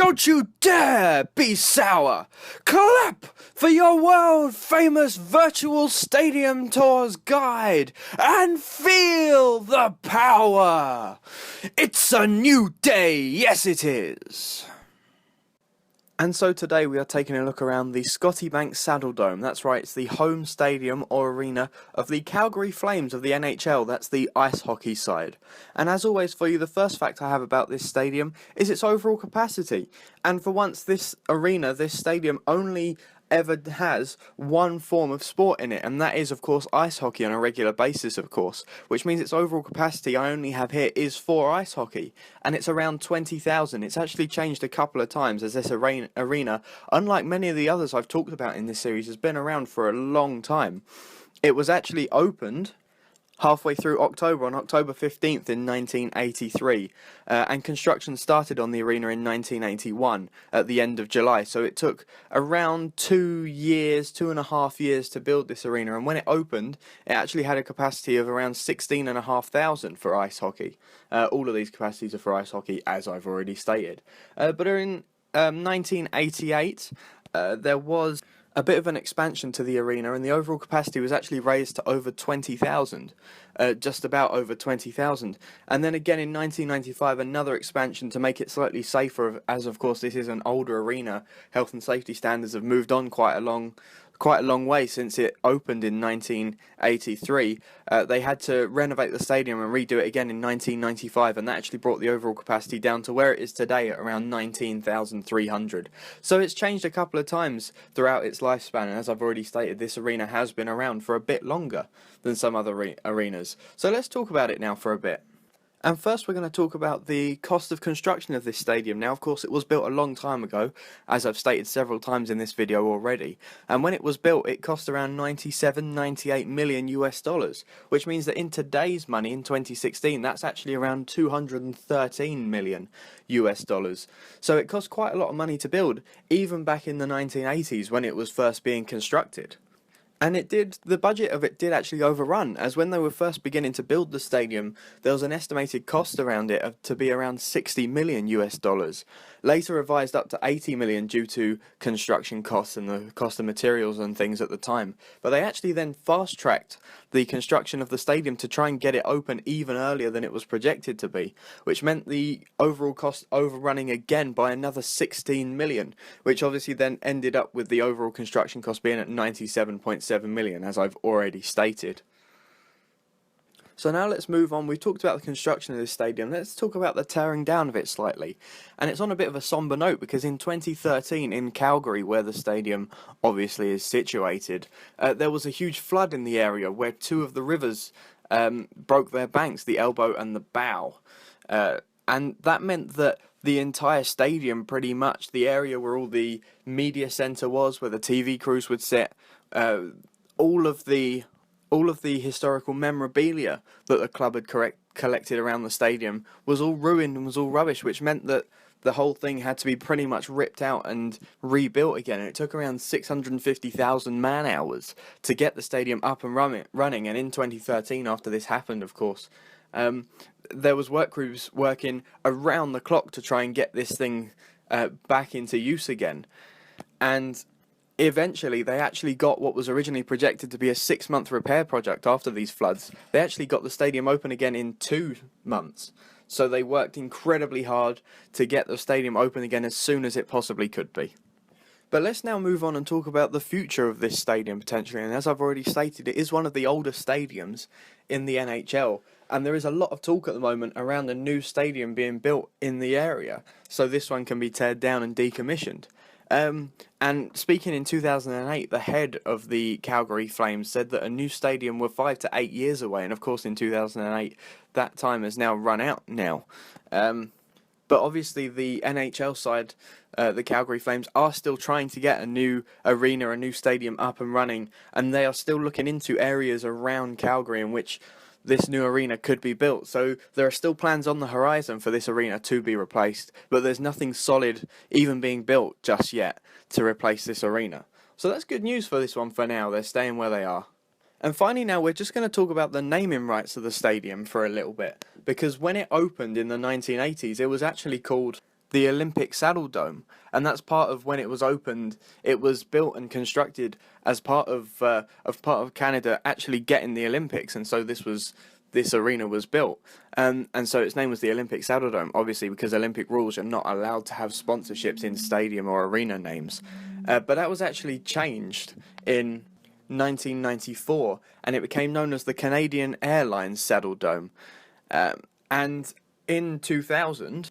Don't you dare be sour! Clap for your world-famous Virtual Stadium Tours guide and feel the power! It's a new day, yes it is! And so today we are taking a look around the Scotiabank Saddledome. That's right, it's the home stadium or arena of the Calgary Flames of the NHL. That's the ice hockey side. And as always for you, the first fact I have about this stadium is its overall capacity. And for once, this stadium only ever has one form of sport in it, and that is of course ice hockey on a regular basis, of course, which means its overall capacity I only have here is for ice hockey, and it's around 20,000. It's actually changed a couple of times, as this arena, unlike many of the others I've talked about in this series, has been around for a long time. It was actually opened halfway through October, on October 15th in 1983, and construction started on the arena in 1981 at the end of July, so it took around 2.5 years to build this arena, and when it opened it actually had a capacity of around 16,500 for ice hockey. All of these capacities are for ice hockey, as I've already stated, but in 1988 there was a bit of an expansion to the arena, and the overall capacity was actually raised to over 20,000, just about over 20,000. And then again in 1995, another expansion to make it slightly safer, as of course this is an older arena. Health and safety standards have moved on quite a long way since it opened in 1983. They had to renovate the stadium and redo it again in 1995, and that actually brought the overall capacity down to where it is today at around 19,300. So it's changed a couple of times throughout its lifespan, and as I've already stated, this arena has been around for a bit longer than some other arenas. So let's talk about it now for a bit. And first we're going to talk about the cost of construction of this stadium. Now of course it was built a long time ago, as I've stated several times in this video already, and when it was built it cost around 98 million US dollars, which means that in today's money, in 2016, that's actually around 213 million US dollars. So it cost quite a lot of money to build, even back in the 1980s when it was first being constructed. And the budget of it did actually overrun, as when they were first beginning to build the stadium, there was an estimated cost around it to be around 60 million US dollars. Later revised up to 80 million due to construction costs and the cost of materials and things at the time. But they actually then fast-tracked the construction of the stadium to try and get it open even earlier than it was projected to be, which meant the overall cost overrunning again by another 16 million, which obviously then ended up with the overall construction cost being at 97.7 million, as I've already stated. So now let's move on. We've talked about the construction of this stadium. Let's talk about the tearing down of it slightly. And it's on a bit of a somber note, because in 2013 in Calgary, where the stadium obviously is situated, there was a huge flood in the area where two of the rivers broke their banks, the Elbow and the Bow. And that meant that the entire stadium, pretty much, the area where all the media centre was, where the TV crews would sit, all of the historical memorabilia that the club had collected around the stadium was all ruined and was all rubbish, which meant that the whole thing had to be pretty much ripped out and rebuilt again. And it took around 650,000 man-hours to get the stadium up and running. And in 2013, after this happened, of course, there was work crews working around the clock to try and get this thing back into use again. And eventually, they actually got what was originally projected to be a 6-month repair project after these floods. They actually got the stadium open again in 2 months. So they worked incredibly hard to get the stadium open again as soon as it possibly could be. But let's now move on and talk about the future of this stadium potentially. And as I've already stated, it is one of the oldest stadiums in the NHL. And there is a lot of talk at the moment around a new stadium being built in the area, so this one can be teared down and decommissioned. And speaking in 2008, the head of the Calgary Flames said that a new stadium were 5 to 8 years away, and of course in 2008 that time has now run out now. But obviously the NHL side, the Calgary Flames, are still trying to get a new arena, a new stadium up and running, and they are still looking into areas around Calgary in which this new arena could be built. So there are still plans on the horizon for this arena to be replaced, but there's nothing solid even being built just yet to replace this arena. So that's good news for this one for now. They're staying where they are. And finally now we're just going to talk about the naming rights of the stadium for a little bit, because when it opened in the 1980s it was actually called the Olympic Saddledome, and that's part of when it was opened. It was built and constructed as part of Canada actually getting the Olympics, and so this arena was built, and so its name was the Olympic Saddledome, obviously because Olympic rules are not allowed to have sponsorships in stadium or arena names. But that was actually changed in 1994, and it became known as the Canadian Airlines Saddledome. And in 2000,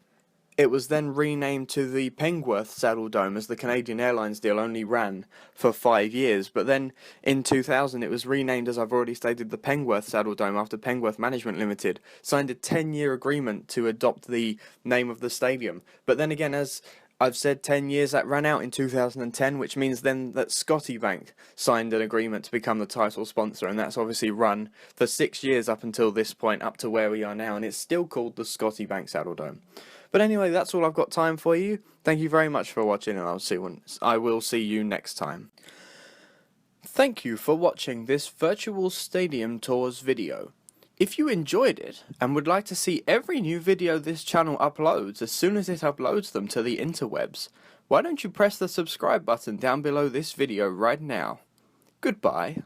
it was then renamed to the Pengueth Saddledome, as the Canadian Airlines deal only ran for 5 years. But then in 2000 it was renamed, as I've already stated, the Pengueth Saddledome, after Pengueth Management Limited signed a 10-year agreement to adopt the name of the stadium. But then again, as I've said, 10 years, that ran out in 2010, which means then that Scotiabank signed an agreement to become the title sponsor, and that's obviously run for 6 years up until this point, up to where we are now, and it's still called the Scotiabank Saddledome. But anyway, that's all I've got time for you. Thank you very much for watching, and I will see you next time. Thank you for watching this Virtual Stadium Tours video. If you enjoyed it and would like to see every new video this channel uploads as soon as it uploads them to the interwebs, why don't you press the subscribe button down below this video right now. Goodbye.